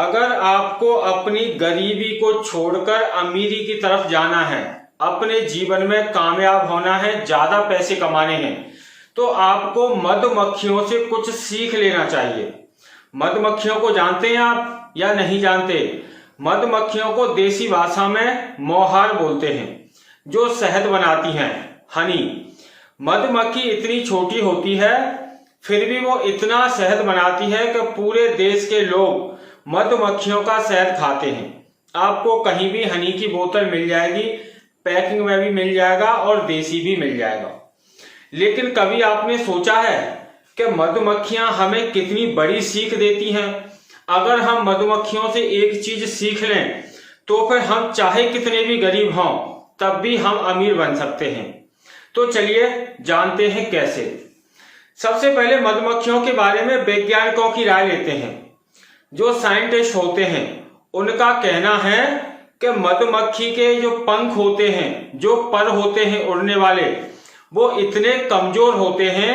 अगर आपको अपनी गरीबी को छोड़कर अमीरी की तरफ जाना है, अपने जीवन में कामयाब होना है, ज्यादा पैसे कमाने हैं, तो आपको मधुमक्खियों से कुछ सीख लेना चाहिए। मधुमक्खियों को जानते हैं आप या नहीं जानते? मधुमक्खियों को देसी भाषा में मोहार बोलते हैं, जो शहद बनाती हैं, हनी। मधुमक्खी इतनी छोटी होती है, फिर भी वो इतना शहद बनाती है कि पूरे देश के लोग मधुमक्खियों का शहद खाते हैं। आपको कहीं भी हनी की बोतल मिल जाएगी, पैकिंग में भी मिल जाएगा और देसी भी मिल जाएगा। लेकिन कभी आपने सोचा है कि मधुमक्खियां हमें कितनी बड़ी सीख देती हैं? अगर हम मधुमक्खियों से एक चीज सीख लें तो फिर हम चाहे कितने भी गरीब हों तब भी हम अमीर बन सकते हैं। तो चलिए जानते हैं कैसे। सबसे पहले मधुमक्खियों के बारे में वैज्ञानिकों की राय लेते हैं। जो साइंटिस्ट होते हैं उनका कहना है कि मधुमक्खी के जो पंख होते हैं, जो पर होते हैं उड़ने वाले, वो इतने कमजोर होते हैं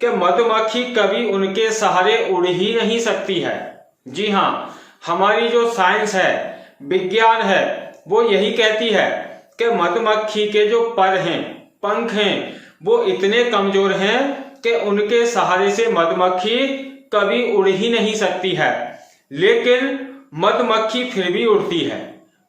कि मधुमक्खी कभी उनके सहारे उड़ ही नहीं सकती है। जी हाँ, हमारी जो साइंस है, विज्ञान है, वो यही कहती है कि मधुमक्खी के जो पर हैं, पंख हैं, वो इतने कमजोर हैं कि उनके सहारे से मधुमक्खी कभी उड़ ही नहीं सकती है। लेकिन मधुमक्खी फिर भी उड़ती है।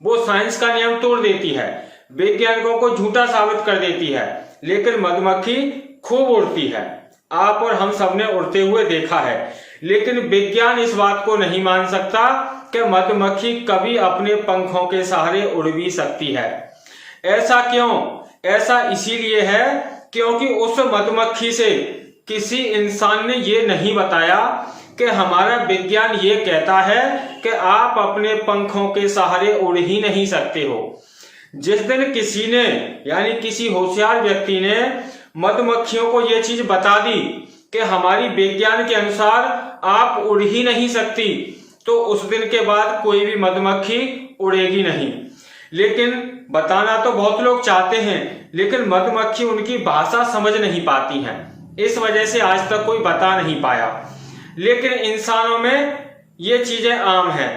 वो साइंस का नियम तोड़ देती है, वैज्ञानिकों को झूठा साबित कर देती है, लेकिन मधुमक्खी खूब उड़ती है। आप और हम सबने उड़ते हुए देखा है। लेकिन विज्ञान इस बात को नहीं मान सकता कि मधुमक्खी कभी अपने पंखों के सहारे उड़ भी सकती है। ऐसा क्यों? ऐसा इसीलिए है क्योंकि उस मधुमक्खी से किसी इंसान ने ये नहीं बताया कि हमारा विज्ञान ये कहता है कि आप अपने पंखों के सहारे उड़ ही नहीं सकते हो। जिस दिन किसी ने, यानी किसी होशियार व्यक्ति ने मधुमक्खियों को ये चीज बता दी कि हमारी विज्ञान के अनुसार आप उड़ ही नहीं सकती, तो उस दिन के बाद कोई भी मधुमक्खी उड़ेगी नहीं। लेकिन बताना तो बहुत लोग चाहते हैं, लेकिन मधुमक्खी उनकी भाषा समझ नहीं पाती हैं। इस वजह से आज तक कोई बता नहीं पाया। लेकिन इंसानों में ये चीजें आम है।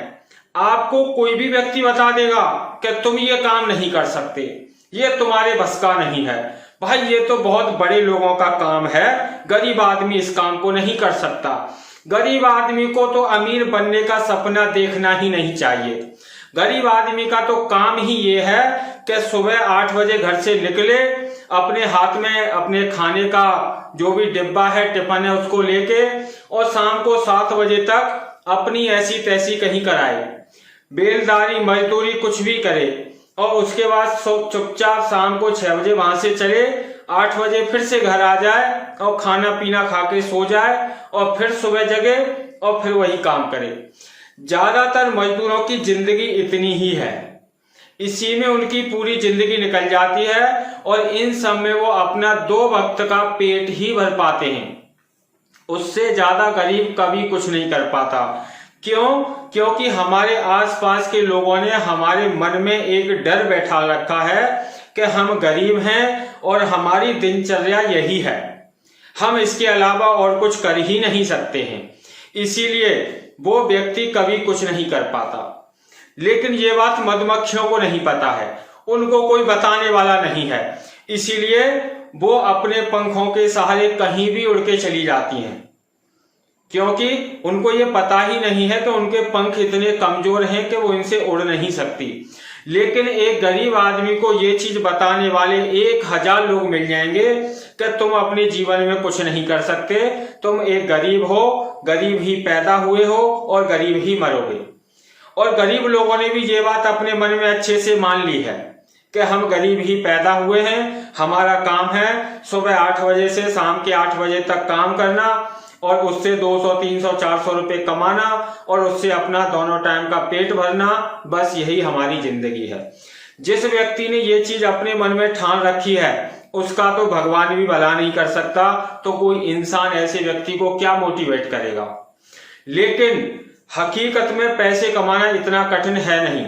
आपको कोई भी व्यक्ति बता देगा कि तुम ये काम नहीं कर सकते, ये तुम्हारे बस का नहीं है। भाई ये तो बहुत बड़े लोगों का काम है, गरीब आदमी इस काम को नहीं कर सकता। गरीब आदमी को तो अमीर बनने का सपना देखना ही नहीं चाहिए। गरीब आदमी का तो काम ही ये है कि सुबह 8 बजे घर से निकले, अपने हाथ में अपने खाने का जो भी डिब्बा है, टिफिन है, उसको लेके, और शाम को 7 बजे तक अपनी ऐसी तैसी कहीं कराए, बेलदारी मजदूरी कुछ भी करे, और उसके बाद चुपचाप शाम को 6 बजे वहां से चले, 8 बजे फिर से घर आ जाए और खाना पीना खा के सो जाए, और फिर सुबह जगे और फिर वही काम करे। ज्यादातर मजदूरों की जिंदगी इतनी ही है, इसी में उनकी पूरी जिंदगी निकल जाती है, और इन सब में वो अपना 2 वक्त का पेट ही भर पाते हैं। उससे ज्यादा गरीब कभी कुछ नहीं कर पाता। क्यों? क्योंकि हमारे आसपास के लोगों ने हमारे मन में एक डर बैठा रखा है कि हम गरीब हैं और हमारी दिनचर्या यही है, हम इसके अलावा और कुछ कर ही नहीं सकते हैं। इसीलिए वो व्यक्ति कभी कुछ नहीं कर पाता। लेकिन ये बात मधुमक्खियों को नहीं पता है, उनको कोई बताने वाला नहीं है, इसीलिए वो अपने पंखों के सहारे कहीं भी उड़ के चली जाती हैं, क्योंकि उनको ये पता ही नहीं है कि उनके पंख इतने कमजोर हैं कि वो इनसे उड़ नहीं सकती। लेकिन एक गरीब आदमी को ये चीज बताने वाले 1000 लोग मिल जाएंगे कि तुम अपने जीवन में कुछ नहीं कर सकते, तुम एक गरीब हो, गरीब ही पैदा हुए हो और गरीब ही मरोगे। और गरीब लोगों ने भी ये बात अपने मन में अच्छे से मान ली है कि हम गरीब ही पैदा हुए हैं, हमारा काम है सुबह 8 बजे से शाम के 8 बजे तक काम करना, और उससे 200, 300, 400 रुपए कमाना, और उससे अपना दोनों टाइम का पेट भरना, बस यही हमारी जिंदगी है। जिस व्यक्ति ने ये चीज अपने मन में ठान रखी है, उसका तो भगवान भी भला नहीं कर सकता, तो कोई इंसान ऐसे व्यक्ति को क्या मोटिवेट करेगा। लेकिन हकीकत में पैसे कमाना इतना कठिन है नहीं।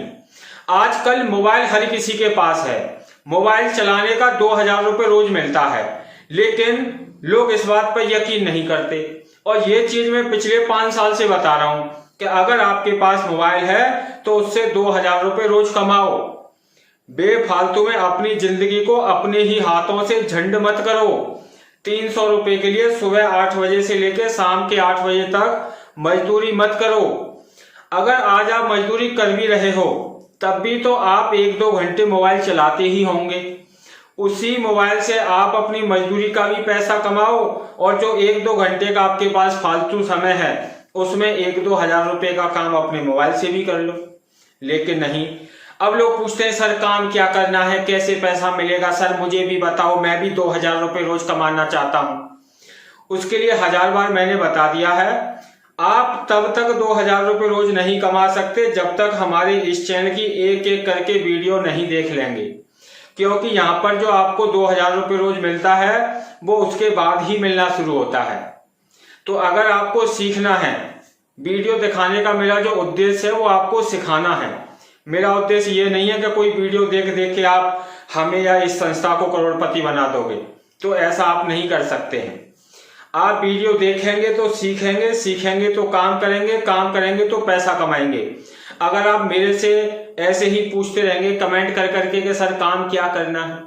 आजकल मोबाइल हर किसी के पास है, मोबाइल चलाने का 2000 रुपए रोज मिलता है, लेकिन लोग इस बात पर यकीन नहीं करते। और ये चीज मैं पिछले 5 साल से बता रहा हूं कि अगर आपके पास मोबाइल है तो उससे 2000 रुपए रोज कमाओ। बेफालतू में अपनी जिंदगी को अपने ही हाथों से झंड मत करो। 300 रुपए के लिए सुबह 8 बजे से लेकर शाम के 8 बजे तक मजदूरी मत करो। अगर आज आप मजदूरी कर भी रहे हो तब भी तो आप 1-2 घंटे मोबाइल चलाते ही होंगे। उसी मोबाइल से आप अपनी मजदूरी का भी पैसा कमाओ और जो 1-2 घंटे का आपके पास फालतू समय है उसमें 1-2 हजार रुपए का काम अपने मोबाइल से भी कर लो। लेकिन नहीं, अब लोग पूछते हैं सर काम क्या करना है, कैसे पैसा मिलेगा, सर मुझे भी बताओ, मैं भी 2000 रुपए रोज कमाना चाहता हूं। उसके लिए 1000 बार मैंने बता दिया है, आप तब तक 2000 रुपए रोज नहीं कमा सकते जब तक हमारे इस चैनल की एक एक करके वीडियो नहीं देख लेंगे। क्योंकि यहाँ पर जो आपको 2000 रुपए रोज मिलता है वो उसके बाद ही मिलना शुरू होता है। तो अगर आपको सीखना है, वीडियो दिखाने का मेरा जो उद्देश्य है वो आपको सिखाना है। मेरा उद्देश्य ये नहीं है कि कोई वीडियो देख देख के आप हमें या इस संस्था को करोड़पति बना दोगे, तो ऐसा आप नहीं कर सकते हैं। आप वीडियो देखेंगे तो सीखेंगे, सीखेंगे तो काम करेंगे, काम करेंगे तो पैसा कमाएंगे। अगर आप मेरे से ऐसे ही पूछते रहेंगे कमेंट कर करके कि सर काम क्या करना है,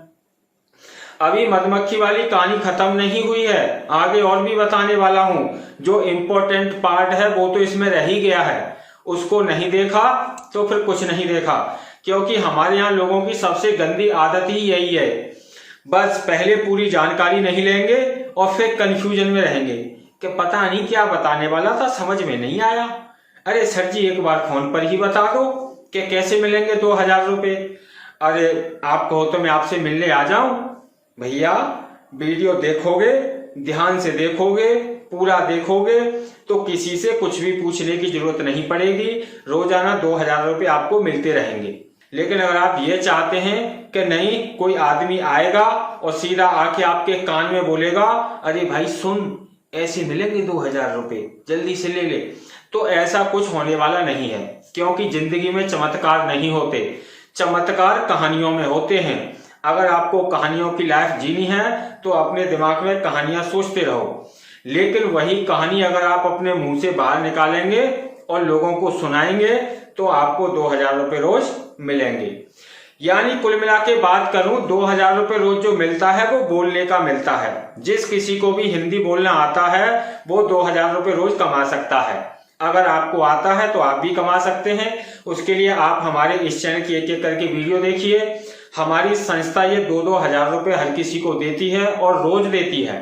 अभी मधुमक्खी वाली कहानी खत्म नहीं हुई है, आगे और भी बताने वाला हूं। जो इम्पोर्टेंट पार्ट है वो तो इसमें रह ही गया है, उसको नहीं देखा तो फिर कुछ नहीं देखा। क्योंकि हमारे यहाँ लोगों की सबसे गंदी आदत ही यही है, बस पहले पूरी जानकारी नहीं लेंगे और फिर कंफ्यूजन में रहेंगे कि पता नहीं क्या बताने वाला था, समझ में नहीं आया। अरे सर जी एक बार फोन पर ही बता दो कि कैसे मिलेंगे 2000 रुपए। अरे आप कहो तो मैं आपसे मिलने आ जाऊं। भैया वीडियो देखोगे, ध्यान से देखोगे, पूरा देखोगे तो किसी से कुछ भी पूछने की जरूरत नहीं पड़ेगी। रोजाना 2000 रुपए आपको मिलते रहेंगे। लेकिन अगर आप ये चाहते हैं कि नहीं कोई आदमी आएगा और सीधा आके आपके कान में बोलेगा अरे भाई सुन ऐसे मिलेंगे 2000 रुपए, जल्दी से ले ले, तो ऐसा कुछ होने वाला नहीं है। क्योंकि जिंदगी में चमत्कार नहीं होते, चमत्कार कहानियों में होते हैं। अगर आपको कहानियों की लाइफ जीनी है तो अपने दिमाग में कहानियां सोचते रहो, लेकिन वही कहानी अगर आप अपने मुंह से बाहर निकालेंगे और लोगों को सुनाएंगे तो आपको 2000 रुपए रोज मिलेंगे। यानी कुल मिला के बात करूं, 2000 रुपए रोज जो मिलता है वो बोलने का मिलता है। जिस किसी को भी हिंदी बोलना आता है वो 2000 रुपए रोज कमा सकता है। अगर आपको आता है तो आप भी कमा सकते हैं। उसके लिए आप हमारे इस चैनल की एक एक करके वीडियो देखिए। हमारी संस्था ये 2-2 हजार रुपए हर किसी को देती है और रोज देती है।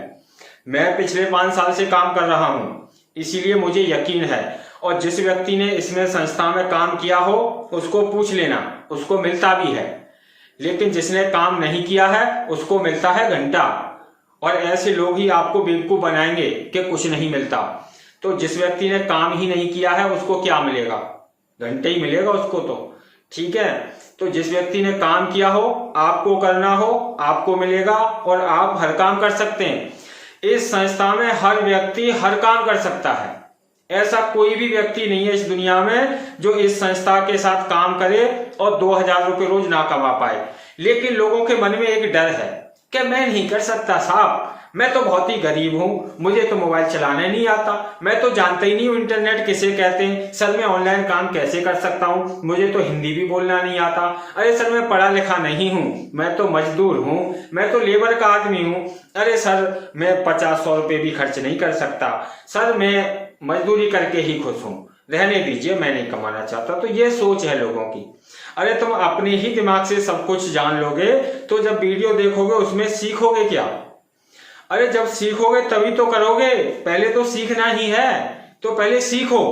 मैं पिछले 5 साल से काम कर रहा हूं, इसीलिए मुझे यकीन है। और जिस व्यक्ति ने इसमें संस्था में काम किया हो उसको पूछ लेना, उसको मिलता भी है। लेकिन जिसने काम नहीं किया है उसको मिलता है घंटा। और ऐसे लोग ही आपको बेवकूफ बनाएंगे कि कुछ नहीं मिलता। तो जिस व्यक्ति ने काम ही नहीं किया है उसको क्या मिलेगा? घंटे ही मिलेगा उसको तो। ठीक है, तो जिस व्यक्ति ने काम किया हो, आपको करना हो, आपको मिलेगा और आप हर काम कर सकते हैं। इस संस्था में हर व्यक्ति हर काम कर सकता है। ऐसा कोई भी व्यक्ति नहीं है इस दुनिया में जो इस संस्था के साथ काम करे और 2000 रुपए रोज ना कमा पाए। लेकिन लोगों के मन में एक डर है कि मैं नहीं कर सकता साहब, मैं तो बहुत ही गरीब हूं, मुझे तो मोबाइल चलाना नहीं आता, मैं तो जानता ही नहीं हूं इंटरनेट किसे कहते हैं, सर मैं ऑनलाइन काम कैसे कर सकता हूं, मुझे तो हिंदी भी बोलना नहीं आता, अरे सर मैं पढ़ा लिखा नहीं हूं, मैं तो मजदूर हूं, मैं तो लेबर का आदमी हूं, अरे सर मैं 50-100 रुपए भी खर्च नहीं कर सकता, सर मैं मजदूरी करके ही खुश हूं, रहने दीजिए मैं नहीं कमाना चाहता। तो ये सोच है लोगों की। अरे तुम अपने ही दिमाग से सब कुछ जान लोगे तो जब वीडियो देखोगे उसमें सीखोगे क्या? अरे जब सीखोगे तभी तो करोगे, पहले तो सीखना ही है, तो पहले सीखो।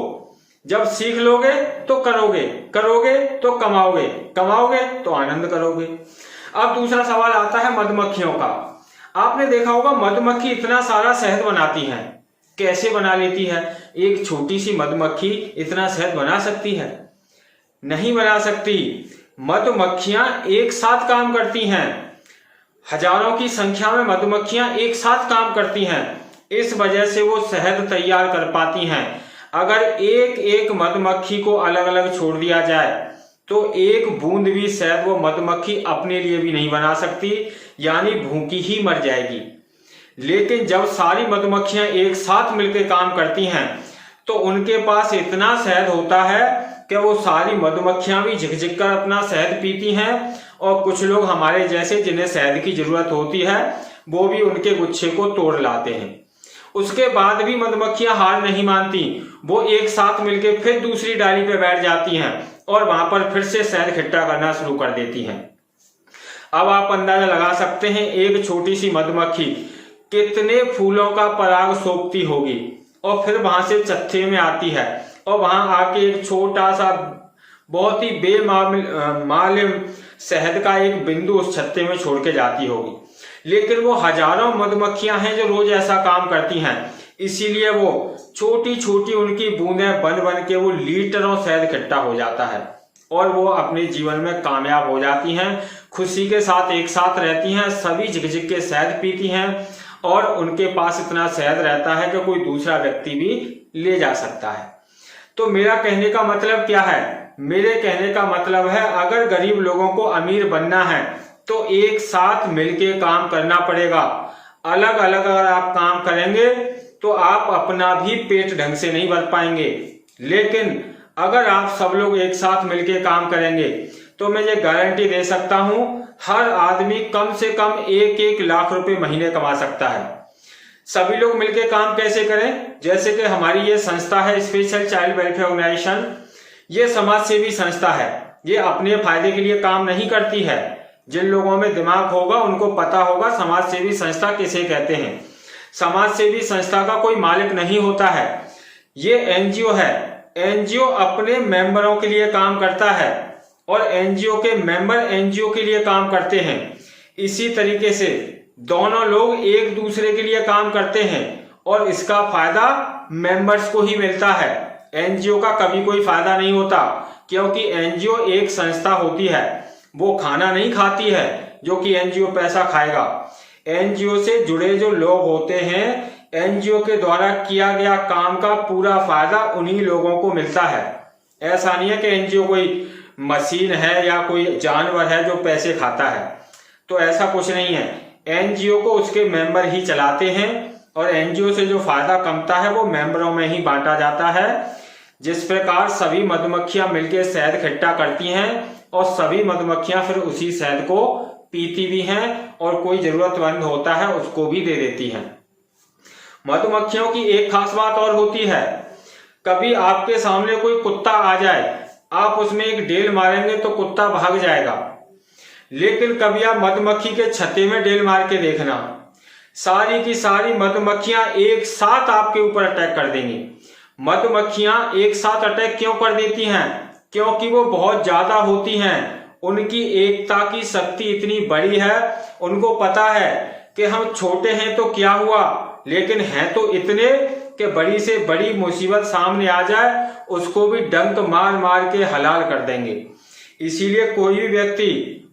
जब सीख लोगे तो करोगे, करोगे तो कमाओगे, कमाओगे तो आनंद करोगे। अब दूसरा सवाल आता है मधुमक्खियों का। आपने देखा होगा मधुमक्खी इतना सारा शहद बनाती है, कैसे बना लेती है? एक छोटी सी मधुमक्खी इतना शहद बना सकती है? नहीं बना सकती। मधुमक्खियां एक साथ काम करती हैं, हजारों की संख्या में मधुमक्खियां एक साथ काम करती हैं, इस वजह से वो शहद तैयार कर पाती हैं। अगर एक एक मधुमक्खी को अलग अलग छोड़ दिया जाए तो एक बूंद भी शहद वो मधुमक्खी अपने लिए भी नहीं बना सकती, यानी भूखी ही मर जाएगी। लेकिन जब सारी मधुमक्खियां एक साथ मिलकर काम करती हैं तो उनके पास इतना शहद होता है कि वो सारी मधुमक्खियां भी झिक-झिक कर अपना शहद पीती हैं, और कुछ लोग हमारे जैसे जिन्हें शहद की जरूरत होती है वो भी उनके गुच्छे को तोड़ लाते हैं। उसके बाद भी मधुमक्खियां हार नहीं मानती, वो एक साथ मिलकर फिर दूसरी डाली पे बैठ जाती हैं और वहां पर फिर से शहद इकट्ठा करना शुरू कर देती हैं। अब आप अंदाजा लगा सकते हैं एक छोटी सी मधुमक्खी कितने फूलों का पराग सोखती होगी, और फिर वहां से चत्थे में आती है और वहां आके एक छोटा सा बहुत ही बेमालूम शहद का एक बिंदु उस छत्ते में छोड़ के जाती होगी। लेकिन वो हजारों मधुमक्खियां हैं जो रोज ऐसा काम करती हैं, इसीलिए वो छोटी छोटी उनकी बूंदें बन बन के वो लीटरों शहद इकट्ठा हो जाता है और वो अपने जीवन में कामयाब हो जाती हैं, खुशी के साथ एक साथ रहती हैं, सभी झिक-झिक के शहद पीती हैं और उनके पास इतना शहद रहता है कि कोई दूसरा व्यक्ति भी ले जा सकता है। तो मेरा कहने का मतलब क्या है? मेरे कहने का मतलब है अगर गरीब लोगों को अमीर बनना है तो एक साथ मिलके काम करना पड़ेगा। अलग अलग अगर आप काम करेंगे तो आप अपना भी पेट ढंग से नहीं भर पाएंगे, लेकिन अगर आप सब लोग एक साथ मिलके काम करेंगे तो मैं ये गारंटी दे सकता हूं हर आदमी कम से कम 1-1 लाख रुपए महीने कमा सकता है। सभी लोग मिलके काम कैसे करें? जैसे कि हमारी ये संस्था है स्पेशल चाइल्ड वेलफेयर ऑर्गेनाइजेशन, ये समाज सेवी संस्था है, ये अपने फायदे के लिए काम नहीं करती है। जिन लोगों में दिमाग होगा उनको पता होगा समाज सेवी संस्था किसे कहते हैं। समाज सेवी संस्था का कोई मालिक नहीं होता है, ये एनजीओ है। एनजीओ अपने मेंबरों के लिए काम करता है और एनजीओ के मेंबर एनजीओ के लिए काम करते हैं। इसी तरीके से दोनों लोग एक दूसरे के लिए काम करते हैं और इसका फायदा मेंबर्स को ही मिलता है। एनजीओ का कभी कोई फायदा नहीं होता, क्योंकि एनजीओ एक संस्था होती है, वो खाना नहीं खाती है जो कि एनजीओ पैसा खाएगा। एनजीओ से जुड़े जो लोग होते हैं, एनजीओ के द्वारा किया गया काम का पूरा फायदा उन्हीं लोगों को मिलता है। ऐसा नहीं है कि एनजीओ कोई मशीन है या कोई जानवर है जो पैसे खाता है, तो ऐसा कुछ नहीं है। एनजीओ को उसके मेंबर ही चलाते हैं और एनजीओ से जो फायदा कमता है वो मेंबरों में ही बांटा जाता है। जिस प्रकार सभी मधुमक्खियां मिलकर शहद इकट्ठा करती हैं और सभी मधुमक्खियां फिर उसी शहद को पीती भी हैं और कोई जरूरतमंद होता है उसको भी दे देती हैं। मधुमक्खियों की एक खास बात और होती है, कभी आपके सामने कोई कुत्ता आ जाए, आप उसमें एक डेल मारेंगे तो कुत्ता भाग जाएगा, लेकिन कभी आप मधुमक्खी के छत्ते में डेल मार के देखना, सारी की सारी मधुमक्खियां एक साथ आपके ऊपर अटैक कर देंगी। मधुमक्खियां एक साथ अटैक क्यों कर देती हैं? क्योंकि वो बहुत ज्यादा होती हैं, उनकी एकता की शक्ति इतनी बड़ी है। उनको पता है कि हम छोटे हैं तो क्या हुआ, लेकिन हैं तो इतने कि बड़ी से बड़ी मुसीबत सामने आ जाए उसको भी डंक मार मार के हलाल कर देंगे। इसीलिए कोई भी व्यक्ति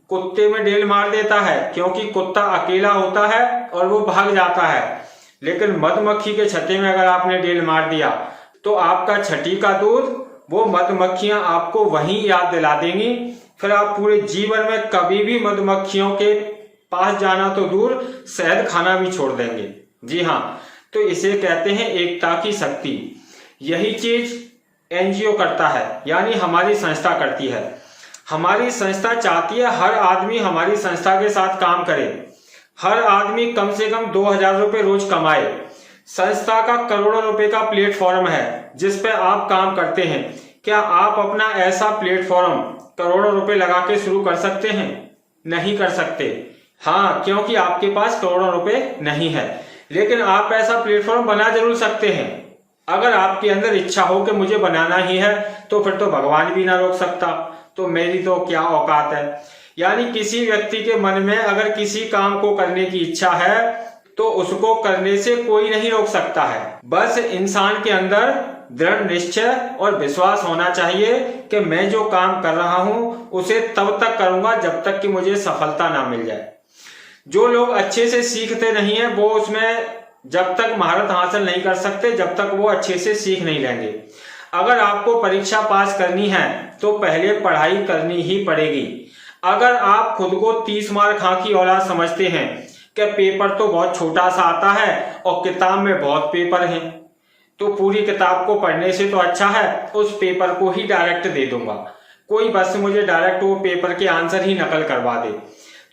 कुत्ते में डेल मार देता है, क्योंकि कुत्ता अकेला होता है और वो भाग जाता है। लेकिन मधुमक्खी के छत्ते में अगर आपने डेल मार दिया तो आपका छठी का दूध वो मधुमक्खियां आपको वहीं याद दिला देंगी। फिर आप पूरे जीवन में कभी भी मधुमक्खियों के पास जाना तो दूर, शहद खाना भी छोड़ देंगे। जी हाँ, तो इसे कहते हैं एकता की शक्ति। यही चीज एनजीओ करता है, यानी हमारी संस्था करती है। हमारी संस्था चाहती है हर आदमी हमारी संस्था के साथ काम करे, हर आदमी कम से कम 2000 रुपए रोज कमाए। संस्था का करोड़ों रुपए का प्लेटफॉर्म है जिस पे आप काम करते हैं। क्या आप अपना ऐसा प्लेटफॉर्म करोड़ों रुपए लगा के शुरू कर सकते हैं? नहीं कर सकते। हाँ, क्योंकि आपके पास करोड़ों रुपए नहीं है, लेकिन आप ऐसा प्लेटफॉर्म बना जरूर सकते हैं। अगर आपके अंदर इच्छा हो कि मुझे बनाना ही है तो फिर तो भगवान भी ना रोक सकता, तो मेरी तो क्या औकात है। यानी किसी व्यक्ति के मन में अगर किसी काम को करने की इच्छा है तो उसको करने से कोई नहीं रोक सकता है। बस इंसान के अंदर दृढ़ निश्चय और विश्वास होना चाहिए कि मैं जो काम कर रहा हूं उसे तब तक करूंगा जब तक कि मुझे सफलता ना मिल जाए। जो लोग अच्छे से सीखते नहीं है वो उसमें जब तक महारत हासिल नहीं कर सकते जब तक वो अच्छे से सीख नहीं लेंगे। अगर आपको परीक्षा पास करनी है तो पहले पढ़ाई करनी ही पड़ेगी। अगर आप खुद को 30 मार खां की औलाद समझते हैं कि पेपर तो बहुत छोटा सा आता है और किताब में बहुत पेपर हैं, तो पूरी किताब को पढ़ने से तो अच्छा है उस पेपर को ही डायरेक्ट दे दूंगा, कोई बस मुझे डायरेक्ट वो पेपर के आंसर ही नकल करवा दे।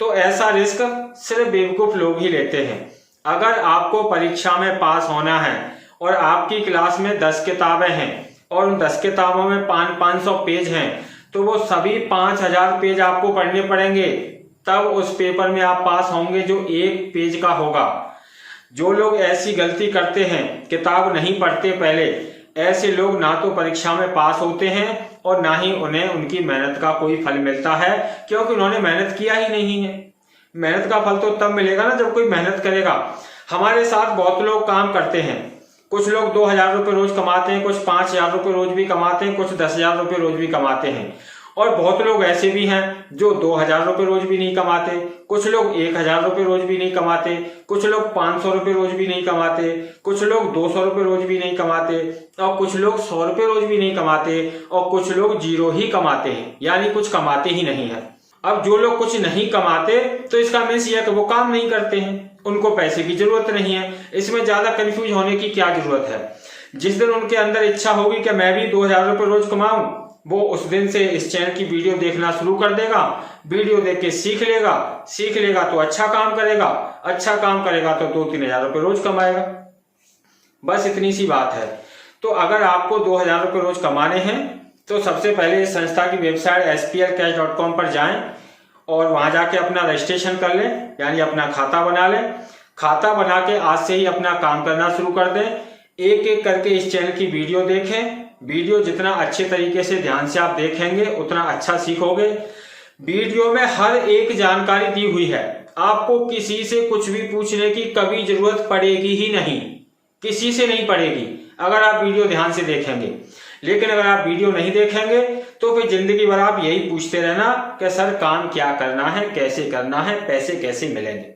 तो ऐसा रिस्क सिर्फ बेवकूफ लोग ही लेते हैं। अगर आपको परीक्षा में पास होना है और आपकी क्लास में 10 किताबें हैं और उन 10 किताबों में 500 पेज हैं, तो वो सभी 5000 पेज आपको पढ़ने पड़ेंगे, तब उस पेपर में आप पास होंगे जो 1 पेज का होगा। जो लोग ऐसी गलती करते हैं, किताब नहीं पढ़ते पहले, ऐसे लोग ना तो परीक्षा में पास होते हैं और ना ही उन्हें उनकी मेहनत का कोई फल मिलता है, क्योंकि उन्होंने मेहनत किया ही नहीं है। मेहनत का फल तो तब मिलेगा ना जब कोई मेहनत करेगा। हमारे साथ बहुत लोग काम करते हैं, कुछ लोग 2000 रुपये रोज कमाते हैं, कुछ 5000 रुपये रोज भी कमाते हैं, कुछ 10,000 रुपये रोज भी कमाते हैं, और बहुत लोग ऐसे भी हैं जो 2000 रुपये रोज भी नहीं कमाते, कुछ लोग 1000 रुपये रोज भी नहीं कमाते, कुछ लोग 500 रुपये रोज भी नहीं कमाते, कुछ लोग 200 रुपये रोज भी नहीं कमाते, और कुछ लोग 100 रुपये रोज भी नहीं कमाते, और कुछ लोग 0 ही कमाते हैं, यानी कुछ कमाते ही नहीं है। अब जो लोग कुछ नहीं कमाते तो इसका मीन्स यह कि वो काम नहीं करते हैं, उनको पैसे की जरूरत नहीं है। इसमें ज्यादा कंफ्यूज होने की क्या जरूरत है। जिस दिन उनके अंदर इच्छा होगी कि मैं भी 2000 रुपये रोज कमाऊं, वो उस दिन से इस चैनल की वीडियो देखना शुरू कर देगा। वीडियो देख के सीख लेगा तो अच्छा काम करेगा तो 2-3 हजार रुपये रोज कमाएगा। बस इतनी सी बात है। तो अगर आपको 2000 रुपये रोज कमाने हैं तो सबसे पहले इस संस्था की वेबसाइट splcash.com पर जाएं और वहां जाके अपना रजिस्ट्रेशन कर लें, यानी अपना खाता बना लें। खाता बना के आज से ही अपना काम करना शुरू कर दें। एक एक करके इस चैनल की वीडियो देखें। वीडियो जितना अच्छे तरीके से ध्यान से आप देखेंगे उतना अच्छा सीखोगे। वीडियो में हर एक जानकारी दी हुई है, आपको किसी से कुछ भी पूछने की कभी जरूरत पड़ेगी ही नहीं, किसी से नहीं पड़ेगी अगर आप वीडियो ध्यान से देखेंगे। लेकिन अगर आप वीडियो नहीं देखेंगे तो फिर जिंदगी भर आप यही पूछते रहना कि सर काम क्या करना है, कैसे करना है, पैसे कैसे मिलेंगे।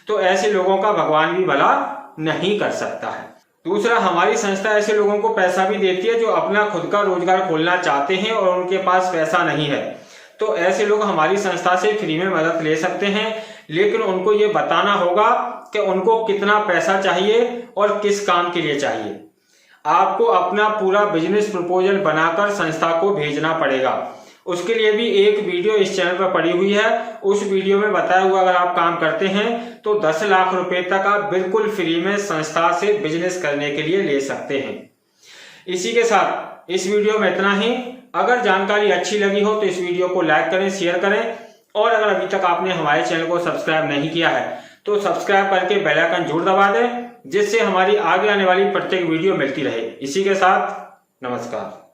तो ऐसे लोगों का भगवान भी भला नहीं कर सकता है। दूसरा, हमारी संस्था ऐसे लोगों को पैसा भी देती है जो अपना खुद का रोजगार खोलना चाहते हैं और उनके पास पैसा नहीं है। तो ऐसे लोग हमारी संस्था से फ्री में मदद ले सकते हैं, लेकिन उनको ये बताना होगा कि उनको कितना पैसा चाहिए और किस काम के लिए चाहिए। आपको अपना पूरा बिजनेस प्रपोजल बनाकर संस्था को भेजना पड़ेगा। उसके लिए भी एक वीडियो इस चैनल पर पड़ी हुई है। उस वीडियो में बताया हुआ अगर आप काम करते हैं तो 10 लाख रुपए तक आप बिल्कुल फ्री में संस्था से बिजनेस करने के लिए ले सकते हैं। इसी के साथ इस वीडियो में इतना ही। अगर जानकारी अच्छी लगी हो तो इस वीडियो को लाइक करें, शेयर करें, और अगर अभी तक आपने हमारे चैनल को सब्सक्राइब नहीं किया है तो सब्सक्राइब करके बेल आइकन जरूर दबा दें, जिससे हमारी आगे आने वाली प्रत्येक वीडियो मिलती रहे। इसी के साथ नमस्कार।